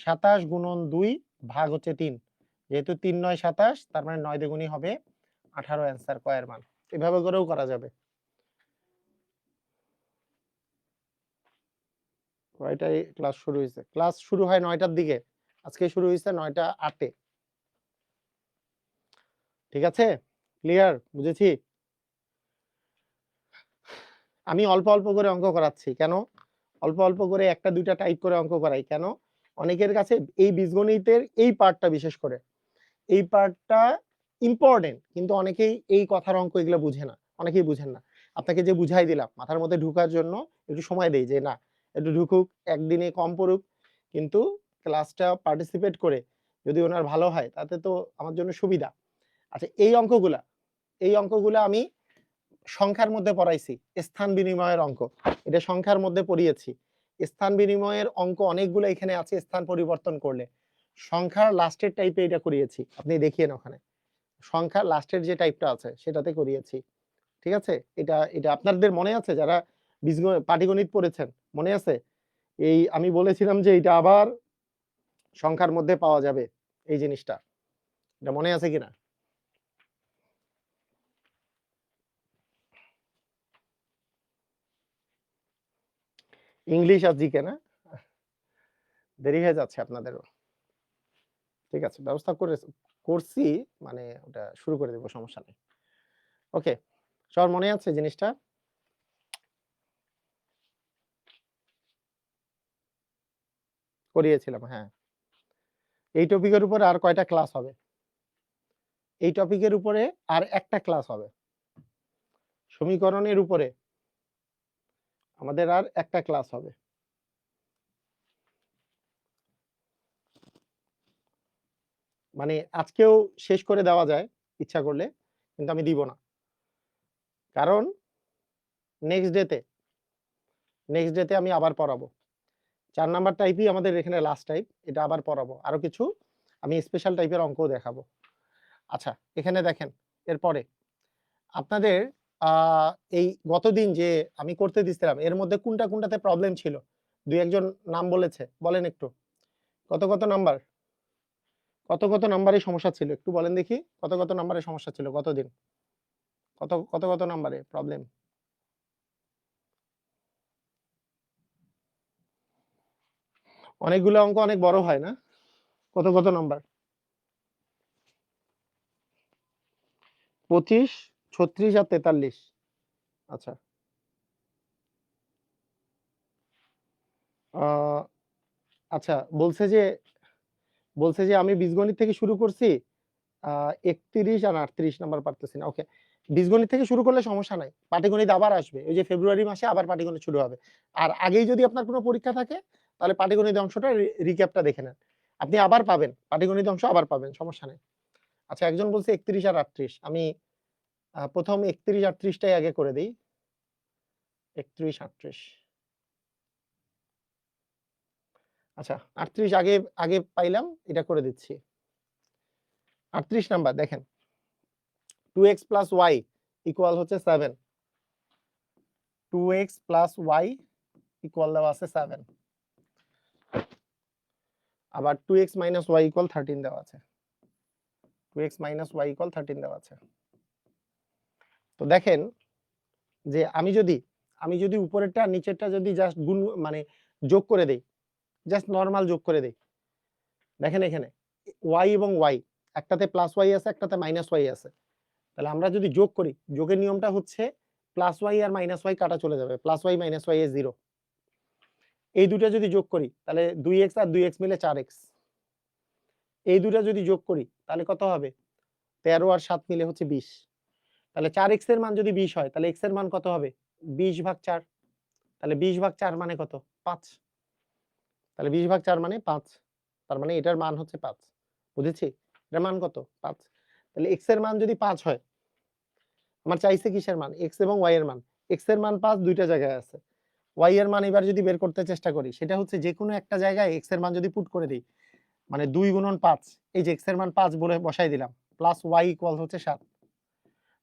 27 গুণন 2 ভাগ হচ্ছে 3, যেহেতু 3 9 27, তার মানে 9 দ্বিগুণই হবে 18 অ্যান্সার ক এর মান। এভাবে করেও করা যাবে। কয়টায় ক্লাস শুরু হয়েছে? ক্লাস শুরু হয় 9টার দিকে, আজকে শুরু হয়েছে 9টা 8-এ। ঠিক আছে, ক্লিয়ার? বুঝেছি। আমি অল্প অল্প করে অঙ্ক করাচ্ছি কেন? অল্প অল্প করে একটা দুইটা টাইপ করে অঙ্ক করাই কেন? অনেকের কাছে এই বীজগণিতের এই পার্টটা বিশেষ করে এই পার্টটা ইম্পর্টেন্ট, কিন্তু অনেকেই এই কথার অঙ্ক এগুলো বুঝে না, অনেকেই বুঝেন না। আপনাকে যে বুঝাই দিলাম মাথার মধ্যে ঢুকার জন্য একটু সময় দেই যে না একটু ঢুকুক, একদিনে কম পড়ুক, কিন্তু ক্লাসটা পার্টিসিপেট করে যদি ওনার ভালো হয় তাতে তো আমার জন্য সুবিধা। আচ্ছা, এই অঙ্কগুলা আমি সংখ্যার মধ্যে পড়াইছি, স্থান বিনিময়ের অঙ্ক, এটা সংখ্যার মধ্যে পড়িয়েছি। স্থান বিনিময়ের অঙ্ক অনেকগুলো এখানে আছে, স্থান পরিবর্তন করলে সংখ্যার লাস্টের টাইপে এটা করিয়েছি, আপনি দেখিয়েন ওখানে সংখ্যার লাস্টের যে টাইপটা আছে সেটাতে করিয়েছি। ঠিক আছে, এটা এটা আপনাদের মনে আছে যারা পাটিগণিত পড়েছেন? মনে আছে এই আমি বলেছিলাম যে এটা আবার সংখ্যার মধ্যে পাওয়া যাবে, এই জিনিসটা এটা মনে আছে কিনা? ইংলিশ আর জিকে না, দেরি হয়ে যাচ্ছে আপনাদেরও। ঠিক আছে, ব্যবস্থা করছি, মানে ওটা শুরু করে দেব, সমস্যা নেই। ওকে, সবার মনে আছে জিনিসটা? করিয়েছিলাম, হ্যাঁ। এই টপিকের উপরে আর কয়টা ক্লাস হবে? এই টপিকের উপরে আর একটা ক্লাস হবে। সমীকরণের উপরে আমাদের আর একটা ক্লাস হবে। মানে আজকেও শেষ করে দেওয়া যায় ইচ্ছা করলে, কিন্তু আমি দিব না, কারণ নেক্সট ডেতে আমি আবার পড়াবো। 4 নাম্বার টাইপই আমাদের এখানে লাস্ট টাইপ, এটা আবার পড়াবো, আরো কিছু আমি স্পেশাল টাইপের অঙ্কও দেখাবো। আচ্ছা, এখানে দেখেন, এরপরে আপনাদের এই গতদিন যে আমি করতে দিছিলাম এর মধ্যে কোনটাতে প্রবলেম ছিল? দুই একজন নাম বলেছে, বলেন একটু। কত নাম্বার, কত নাম্বারে সমস্যা ছিল একটু বলেন দেখি। কত নাম্বারে সমস্যা ছিল গতদিন? কত নাম্বারে প্রবলেম? অনেকগুলো অঙ্ক অনেক বড় হয় না? কত নাম্বার? 25, 36 আর 43। আচ্ছা, আচ্ছা, বলছে যে আমি বীজগণিত থেকে শুরু করছি, 31 আর 38 নাম্বার পারতেছি না। ওকে, বীজগণিত থেকে শুরু করলে সমস্যা নাই, পাটিগণিত আবার আসবে, ওই যে ফেব্রুয়ারি মাসে আবার পাটিগণিত শুরু হবে। আর আগেই যদি আপনার কোনো পরীক্ষা থাকে তাহলে পাটিগণিত অংশটা রিক্যাপটা দেখে নেন, আপনি আবার পাবেন পাটিগণিত অংশ, আবার পাবেন, সমস্যা নেই। আচ্ছা, একজন বলছে 31 আর 38, আমি প্রথম 31 38টাই আগে করে দিই। 31 38, আচ্ছা 38 আগে আগে পাইলাম, এটা করে দিচ্ছি। 38 নাম্বার দেখেন, 2x plus y ইকুয়াল হচ্ছে 7, 2x plus y ইকুয়াল দেওয়া আছে 7, আবার 2x minus y ইকুয়াল 13 দেওয়া আছে, 2x minus y ইকুয়াল 13 দেওয়া আছে। তো দেখেন যে আমি যদি উপরেরটা আর নিচেরটা যদি জাস্ট গুণ মানে যোগ করে দেই, জাস্ট নরমাল যোগ করে দেই, দেখেন এখানে y এবং y, একটাতে প্লাস y আছে একটাতে মাইনাস y আছে, তাহলে আমরা যদি যোগ করি, যোগের নিয়মটা হচ্ছে প্লাস y আর মাইনাস y কাটা চলে যাবে, প্লাস y মাইনাস y এ 0, এই দুটো যদি যোগ করি তাহলে 2x আর 2x মিলে 4x, এই দুটো যদি যোগ করি তাহলে কত হবে? 13 আর 7 মিলে হচ্ছে 20, তাহলে 4x এর মান যদি 20 হয় তাহলে x এর মান কত হবে? 20/4, তাহলে 20/4 মানে কত? 5, তাহলে 20/4 মানে 5, তার মানে এটার মান হচ্ছে 5, বুঝেছি? এটার মান কত? 5, তাহলে x এর মান যদি 5 হয়, আমার চাইছে কিসের মান? x এবং y এর মান, x এর মান 5 দুইটা জায়গায় আছে, y এর মান এবার যদি বের করতে চেষ্টা করি, সেটা হচ্ছে যে কোনো একটা জায়গায় x এর মান যদি পুট করে দিই, মানে 2 গুণন 5, এই যে x এর মান 5 বলে বসাই দিলাম, প্লাস y ইকুয়াল হচ্ছে 7,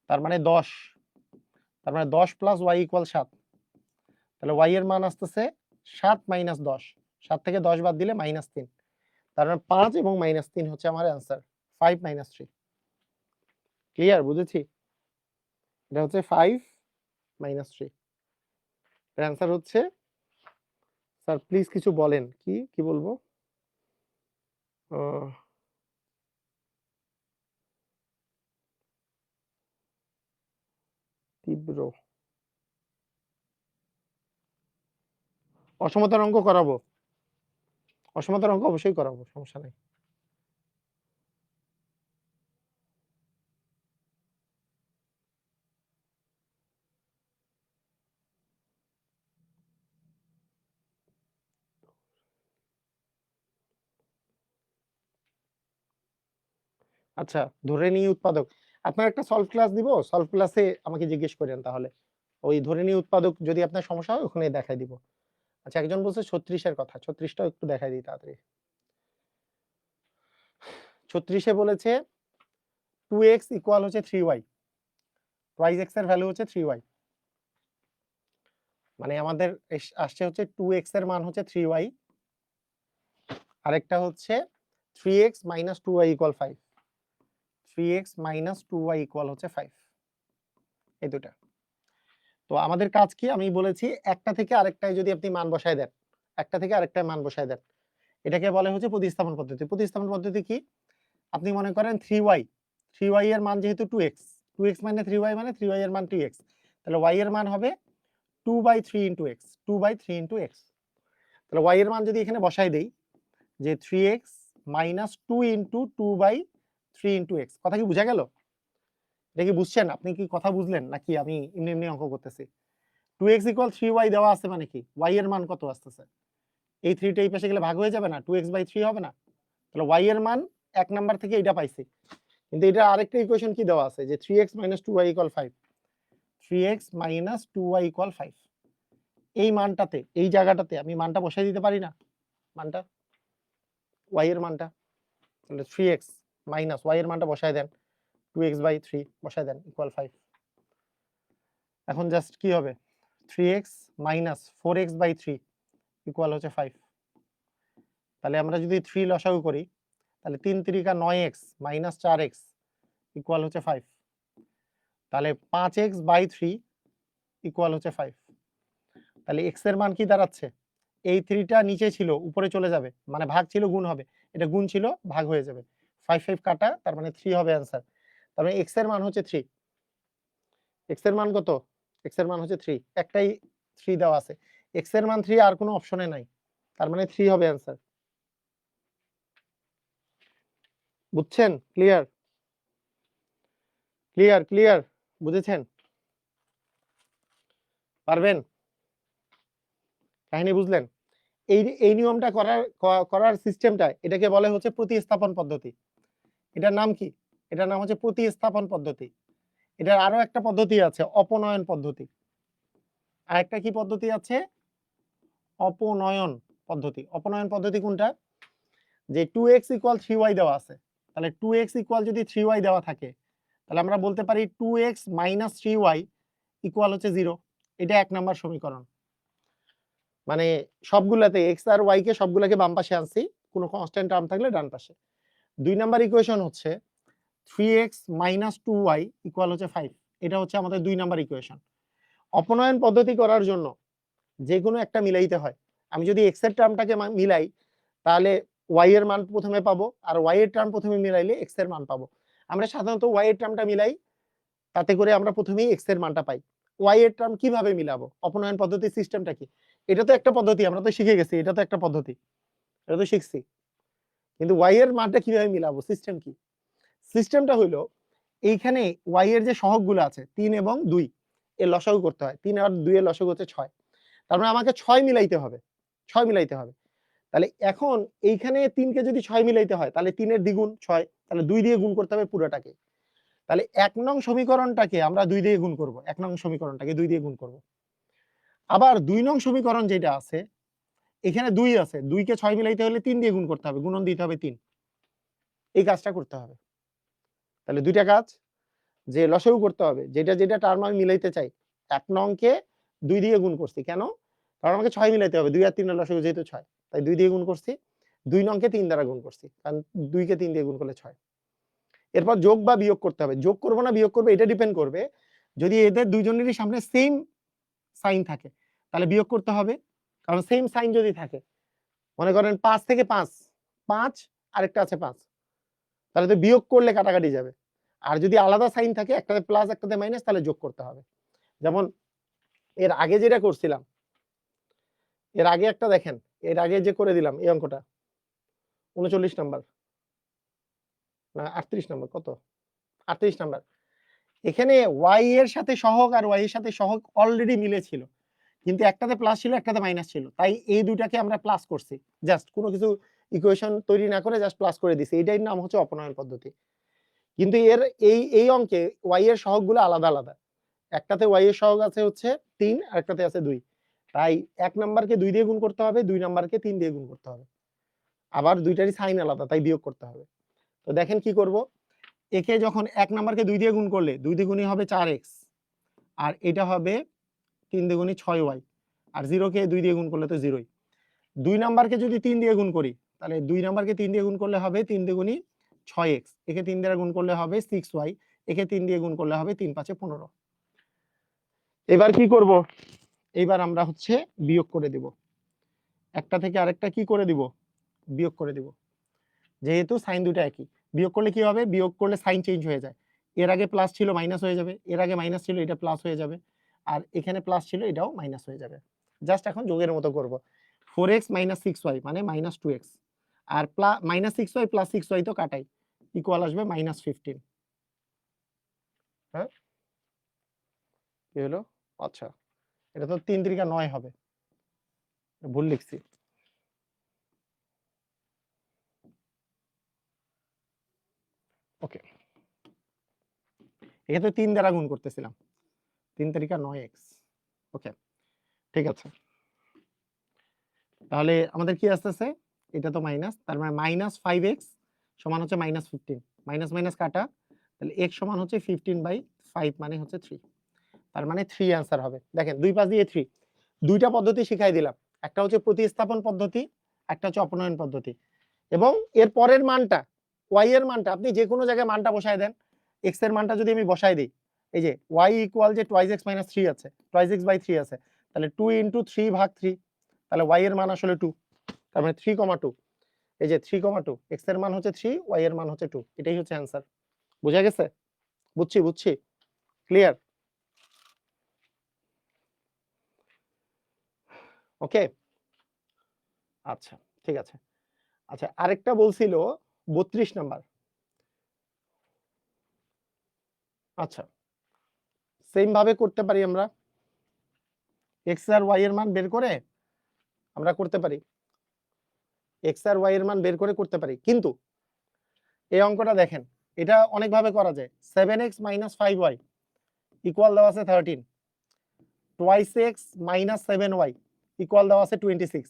তার মানে 10, তার মানে 10 প্লাস y ইকুয়াল 7, তাহলে y এর মান আসতেছে 7 মাইনাস 10, 7 থেকে 10 বাদ দিলে -3, তার মানে 5 এবং -3 হচ্ছে আমার অ্যান্সার, 5 মাইনাস 3। ক্লিয়ার? বুঝেছি? এটা হচ্ছে 5 মাইনাস 3। এর অ্যান্সার হচ্ছে, স্যার প্লিজ কিছু বলেন। কি বলবো? তীব্র অসমতার অঙ্ক করাবো, অসমতার অঙ্ক অবশ্যই করাবো, সমস্যা নাই। আচ্ছা, ধরে নিই উৎপাদক। আপনার একটা সলভ ক্লাস দিব, সলভ ক্লাসে আমাকে জিজ্ঞেস করেন তাহলে। ওই ধরে নিই উৎপাদক যদি আপনার সমস্যা হয় ওখানে দেখাই দিব। আচ্ছা, একজন বলছে 36 এর কথা, 36 টাও একটু দেখাই দিই তাড়াতাড়ি। 36 এ বলেছে 2x ইকুয়াল হচ্ছে 3y, টুয়াইস x এর ভ্যালু হচ্ছে 3y। মানে আমাদের আসছে হচ্ছে 2x এর মান হচ্ছে 3y, আরেকটা হচ্ছে 3x minus 2y equal 5, 3x minus 2y equal হচ্ছে 5, এই দুটা। তো আমাদের কাজ কি, আমি বলেছি একটা থেকে আরেকটায় যদি আপনি মান বসায় দেন, একটা থেকে আরেকটায় মান বসায় দেন, এটাকে বলে হচ্ছে প্রতিস্থাপন পদ্ধতি। প্রতিস্থাপন পদ্ধতি কি? আপনি মনে করেন 3y, 3y এর মান যেহেতু 2x, 2x মানে 3y মানে 3y এর মান 2x, তাহলে y এর মান হবে 2/3 ইনটু x, 2/3 ইনটু x। তাহলে y এর মান যদি এখানে বসাই দেই যে 3x minus 2 into 2/3 into x, কথা কি বুঝা গেল? এটা কি বুঝছেন? আপনি কি কথা বুঝলেন নাকি আমি এমনি এমনি অঙ্ক করতেছি? 2x ইকুয়াল 3y দেওয়া আছে মানে কি, y এর মান কত আসতেছে? এই 3 টা এই পাশে গেলে ভাগ হয়ে যাবে না, 2x/3 হবে না? তাহলে y এর মান 1 নাম্বার থেকে এটা পাইছি। কিন্তু এটা আরেকটা ইকুয়েশন কি দেওয়া আছে যে 3x - 2y = 5, 3x - 2y = 5। এই মানটাতে, এই জায়গাটাতে আমি মানটা বসাই দিতে পারি না? মানটা y এর মানটা, তাহলে 3x মাইনাস y এর মানটা বসায় দেন, 2x/3 বসায় দেন ইকুয়াল 5। এখন জাস্ট কি হবে, 3x - 4x/3 ইকুয়াল হচ্ছে 5। তাহলে আমরা যদি 3 লসাগু করি, তাহলে 3 × 3 = 9x - 4x ইকুয়াল হচ্ছে 5। তাহলে 5x/3 ইকুয়াল হচ্ছে 5। তাহলে x এর মান কি দাঁড়াচ্ছে? এই 3 টা নিচে ছিল, উপরে চলে যাবে, মানে ভাগ ছিল গুণ হবে, এটা গুণ ছিল ভাগ হয়ে যাবে, 5 5 কাটা, তার মানে 3 হবে অ্যান্সার। তার মানে x এর মান হচ্ছে 3। x এর মান কত? x এর মান হচ্ছে 3, একটাই 3 দেওয়া আছে, x এর মান 3, আর কোনো অপশনে নাই, তার মানে 3 হবে অ্যান্সার। বুঝছেন? ক্লিয়ার? ক্লিয়ার? ক্লিয়ার? বুঝেছেন? পারবেন? কাহিনী বুঝলেন? এই নিয়মটা করার সিস্টেমটা, এটাকে বলে হচ্ছে প্রতিস্থাপন পদ্ধতি। এটার নাম কি? এটার নাম হচ্ছে প্রতিস্থাপন পদ্ধতি। এটার আরো একটা পদ্ধতি আছে, অপনয়ন পদ্ধতি। আরেকটা কি পদ্ধতি আছে? অপনয়ন পদ্ধতি। অপনয়ন পদ্ধতি কোনটা? যে 2x = 3y দেওয়া আছে, তাহলে 2x = যদি 3y দেওয়া থাকে, তাহলে আমরা বলতে পারি 2x - 3y = হচ্ছে 0। এটা 1 নাম্বার সমীকরণ। মানে সবগুলাতে x আর y কে সবগুলাকে বাম পাশে আনছি, কোনো কনস্ট্যান্ট টার্ম থাকলে ডান পাশে। 2 নাম্বার ইকুয়েশন হচ্ছে 3x - 2y = হচ্ছে 5। এটা হচ্ছে আমাদের 2 নাম্বার ইকুয়েশন। অপনয়ন পদ্ধতি করার জন্য যেকোনো একটা মিলাইতে হয়। আমি যদি x এর টার্মটাকে মিলাই, তাহলে y এর মান প্রথমে পাবো, আর y এর টার্ম প্রথমে মিলাইলে x এর মান পাবো। আমরা সাধারণত y এর টার্মটা মিলাই, তাতে করে আমরা প্রথমেই x এর মানটা পাই। y এর টার্ম কিভাবে মিলাবো? অপনয়ন পদ্ধতির সিস্টেমটা কি? এটা তো একটা পদ্ধতি, আমরা তো শিখে গেছি, এটা তো একটা পদ্ধতি, এটা তো শিখছি। কিন্তু y এর মানটা কিভাবে মিলাবো? সিস্টেম কি? সিস্টেমটা হইলো, এইখানে y এর যে সহগগুলো আছে 3 এবং 2, এর লসাগু করতে হয়। 3 আর 2 এর লসাগু হচ্ছে 6। তার মানে আমাকে 6 মিলাইতে হবে, 6 মিলাইতে হবে। তাহলে এখন এইখানে 3 কে যদি 6 মিলাইতে হয়, তাহলে 3 এর দ্বিগুণ 6, তাহলে 2 দিয়ে গুণ করতে হবে পুরোটাকে। তাহলে 1 নং সমীকরণটাকে আমরা 2 দিয়ে গুণ করব, 1 নং সমীকরণটাকে 2 দিয়ে গুণ করব। আবার 2 নং সমীকরণ যেটা আছে, এখানে 2 আছে, 2 কে 6 মিলাইতে হলে 3 দিয়ে গুণ করতে হবে, গুণন দিতে হবে 3। এই কাজটা করতে হবে। তাহলে 2টা কাজ, যে লসাগু করতে হবে, যেটা টার্ম আমি মিলাইতে চাই, 1 নং কে 2 দিয়ে গুণ করছি, কেন? কারণ আমাকে 6 মিলাইতে হবে, 2 আর 3 এর লসাগু যেহেতু 6, তাই 2 দিয়ে গুণ করছি, 2 নংকে 3 দ্বারা গুণ করছি, কারণ 2 কে 3 দিয়ে গুণ করলে 6। এরপর যোগ বা বিয়োগ করতে হবে, যোগ করব না বিয়োগ করব এটা ডিপেন্ড করবে, যদি এদের দুইজনেরই সামনে সেম সাইন থাকে তাহলে বিয়োগ করতে হবে, কারণ সেম সাইন যদি থাকে, মনে করেন 5 থেকে 5, 5 আরেকটা আছে 5, তাহলে তো বিয়োগ করলে কাটাকাটি যাবে। আর যদি আলাদা সাইন থাকে, একটাতে প্লাস একটাতে মাইনাস, তাহলে যোগ করতে হবে। যেমন এর আগে যেটা করছিলাম, এর আগে একটা দেখেন, এর আগে যে করে দিলাম এই অঙ্কটা 39 নাম্বার না 38 নাম্বার, কত 38 নাম্বার, এখানে y এর সাথে সহগ আর y এর সাথে সহগ অলরেডি মিলে ছিল, কিন্তু একটাতে প্লাস ছিল একটাতে মাইনাস ছিল, তাই এই দুটাকে আমরা প্লাস করছি, জাস্ট কোনো কিছু ইকুয়েশন তৈরি না করে জাস্ট প্লাস করে দিছি, এইটার নাম হচ্ছে অপনয়ন পদ্ধতি। কিন্তু এর এই অঙ্কে y এর সহগগুলো আলাদা আলাদা, একটাতে y এর সহগ আছে হচ্ছে 3 আর একটাতে আছে 2, তাই এক নাম্বারকে 2 দিয়ে গুণ করতে হবে, 2 নাম্বারকে 3 দিয়ে গুণ করতে হবে, আবার দুইটারই সাইন আলাদা, তাই বিয়োগ করতে হবে। তো দেখেন কি করব, একে যখন এক নাম্বারকে 2 দিয়ে গুণ করলে 2 দ্বিগুণই হবে 4x, আর এটা হবে 3 দ্বিগুণই 6y, আর 0 কে 2 দিয়ে গুণ করলে তো 0ই। 2 নাম্বারকে যদি 3 দিয়ে গুণ করি, তাহলে 2 নাম্বারকে 3 দিয়ে গুণ করলে হবে 3 দ্বিগুণই 6x, একে 3 দিয়ে গুণ করলে হবে 6y, একে 3 দিয়ে গুণ করলে হবে 3 5 15। এবার কি করব, এইবার আমরা হচ্ছে বিয়োগ করে দিব, একটা থেকে আরেকটা কি করে দিব, বিয়োগ করে দিব, যেহেতু সাইন দুটো একই। বিয়োগ করলে কি হবে, বিয়োগ করলে সাইন চেঞ্জ হয়ে যায়, এর আগে প্লাস ছিল মাইনাস হয়ে যাবে, এর আগে মাইনাস ছিল এটা প্লাস হয়ে যাবে, আর এখানে প্লাস ছিল এটাও মাইনাস হয়ে যাবে। জাস্ট এখন যোগের মতো করব, 4x - 6y মানে -2x, আর -6y + 6y তো কাটাই, ইকুয়াল আসবে -15। হ্যাঁ কি হলো, আচ্ছা এটা তো 3 × 9 হবে, ভুল লিখছি। ওকে, এক্ষেত্রে 3 দ্বারা গুণ করতেছিলাম, 3 × 9x। ওকে ঠিক আছে, তাহলে আমাদের কি আসতেছে, এটা তো মাইনাস, তার মানে -5x সমান হচ্ছে -15, মাইনাস মাইনাস কাটা, তাহলে x সমান হচ্ছে 15/5 মানে হচ্ছে 3, তার মানে 3 অ্যান্সার হবে। দেখেন 2 পাশ দিয়ে 3, দুইটা পদ্ধতি শিখাই দিলাম, একটা হচ্ছে প্রতিস্থাপন পদ্ধতি, একটা হচ্ছে অপনয়ন পদ্ধতি, এবং এর পরের মানটা y এর মানটা আপনি যে কোনো জায়গায় মানটা বসায় দেন, x এর মানটা যদি আমি বসাই দিই, এই যে y ইকুয়াল যে 2x - 3 আছে, 2x/3 আছে, তাহলে 2 × 3/3, তাহলে y এর মান আসলে 2, তার মানে 3,2, এই যে 3,2, x এর মান হচ্ছে 3, y এর মান হচ্ছে 2, এটাই হচ্ছে অ্যান্সার। বোঝা গেছে, বুঝছি ক্লিয়ার, ওকে আচ্ছা ঠিক আছে। আচ্ছা আরেকটা বলছিল 32 নাম্বার, আচ্ছা সেম ভাবে করতে পারি আমরা, x আর y এর মান বের করে আমরা করতে পারি, x আর y এর মান বের করে করতে পারি, কিন্তু এই অঙ্কটা দেখেন, এটা অনেক ভাবে করা যায়, 7x - 5y ইকুয়াল দেওয়া আছে 13, twice x - 7y ইকুয়াল দেওয়া আছে 26,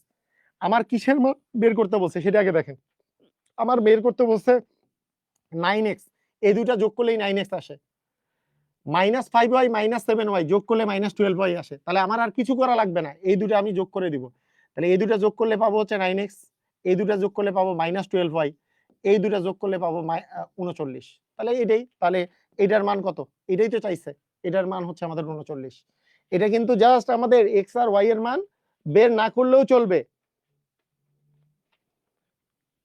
আমার কিসের মান বের করতে বলছে সেটা আগে দেখেন, আমার বের করতে বলছে 9x, এই দুইটা যোগ করলেই 9x আসে, -5y - 7y যোগ করলে -12y আসে, তাহলে আমার আর কিছু করা লাগবে না, এই দুটো আমি যোগ করে দিব, তাহলে এই দুটো যোগ করলে পাবো হচ্ছে 9x, এই দুটো যোগ করলে পাবো -12y, এই দুটো যোগ করলে পাবো 39, তাহলে এটাই, তাহলে এটার মান কত, এটাই তো চাইছে, এটার মান হচ্ছে আমাদের 39। এটা কিন্তু জাস্ট আমাদের x আর y এর মান বের না করলেও চলবে,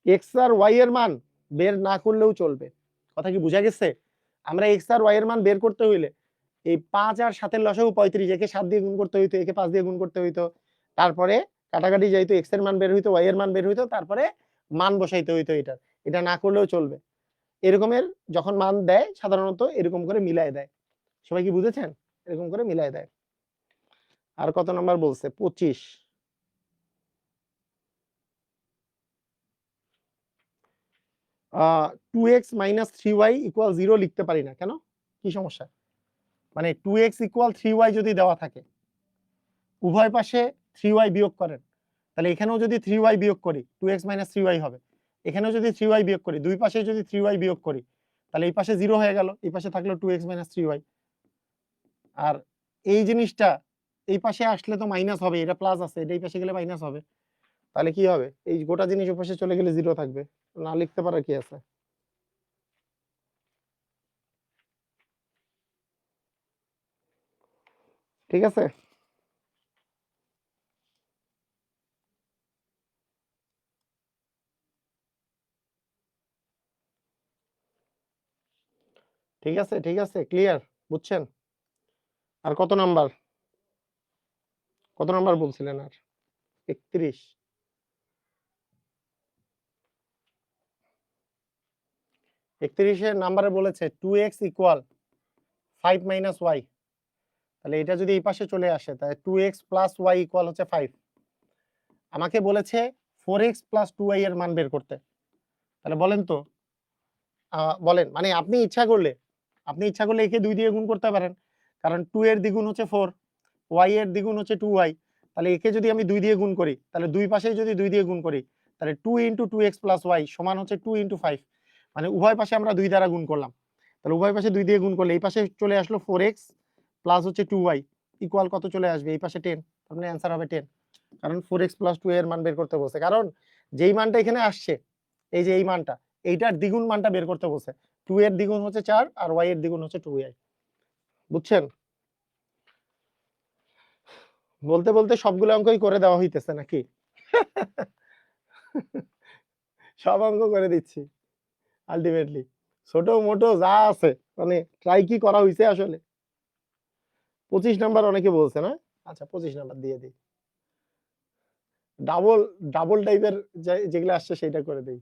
x আর y এর মান বের না করলেও চলবে, কথা কি বোঝা গেছে? আমরা x আর y এর মান বের করতে হইলে এই 5 আর 7 এর লসাগু 35, একে 7 দিয়ে গুণ করতে হইতো, একে 5 দিয়ে গুণ করতে হইতো, তারপরে কাটাকাটি যাইতো, x এর মান বের হইতো, y এর মান বের হইতো, তারপরে মান বসাইতে হইতো, এটা না করলেও চলবে। এরকমের যখন মান দেয় সাধারণত এরকম করে মিলায় দেয়, সবাই কি বুঝেছেন, এরকম করে মিলায় দেয়। আর কত নাম্বার বলছে, 25, 2x - 3y = 0 লিখতে পারি না কেন, কি সমস্যা, মানে 2x = 3y যদি দেওয়া থাকে, উভয় পাশে 3y বিয়োগ করেন, তাহলে এখানেও যদি 3y বিয়োগ করি 2x - 3y হবে, এখানেও যদি 3y বিয়োগ করি, দুই পাশে যদি 3y বিয়োগ করি, তাহলে এই পাশে 0 হয়ে গেল, এই পাশে থাকলো 2x - 3y, আর এই জিনিসটা এই পাশে আসলে তো মাইনাস হবে, এটা প্লাস আছে, এটা এই পাশে গেলে মাইনাস হবে, তাহলে কি হবে? এই গোটা জিনিস ওই পাশে চলে গেলে 0 থাকবে, না লিখতে পারার কি আছে? ঠিক আছে? ঠিক আছে, ঠিক আছে, ক্লিয়ার, বুঝছেন? আর কত নাম্বার? কত নাম্বার বলছিলেন আর? 31। 31 এর নাম্বারে বলেছে 2x ইকুয়াল 5 মাইনাস y, তাহলে এটা যদি এই পাশে চলে আসে তাহলে 2x প্লাস y ইকুয়াল হচ্ছে 5। আমাকে বলেছে 4x প্লাস 2y এর মান বের করতে, তাহলে বলেন তো, বলেন, মানে আপনি ইচ্ছা করলে একে 2 দিয়ে গুণ করতে পারেন, কারণ 2 এর দ্বিগুণ হচ্ছে 4, y এর দ্বিগুণ হচ্ছে 2y, তাহলে একে যদি আমি 2 দিয়ে গুণ করি, তাহলে দুই পাশেই যদি 2 দিয়ে গুণ করি, তাহলে 2 ইন্টু 2x প্লাস y সমান হচ্ছে 2 ইন্টু 5, মানে উভয় পাশে আমরা 2 দ্বারা গুণ করলাম, তাহলে উভয় পাশে 2 দিয়ে গুণ করলে এই পাশে চলে আসলো 4x প্লাস হচ্ছে 2y ইকুয়াল কত চলে আসবে? এই পাশে 10, তার মানে অ্যান্সার হবে 10, কারণ 4x প্লাস 2 এর মান বের করতে বলছে, কারণ যেই মানটা এখানে আসছে, এই যে এই মানটা, এইটার দ্বিগুণ মানটা বের করতে বলছে, 2 এর দ্বিগুণ হচ্ছে 4 আর y এর দ্বিগুণ হচ্ছে 2y, বুঝছেন? বলতে বলতে সবগুলো অঙ্কই করে দেওয়া হইতেছে নাকি? সব অঙ্ক করে দিচ্ছি আলটিমেটলি, ছোট মোটো যা আছে, মানে ট্রাই কি করা হইছে আসলে? 25 নাম্বার অনেকে বলছে না, আচ্ছা 25 নাম্বার দিয়ে দিই, ডাবল ডাবল টাইপের যেগুলো আসছে সেটা করে দেই।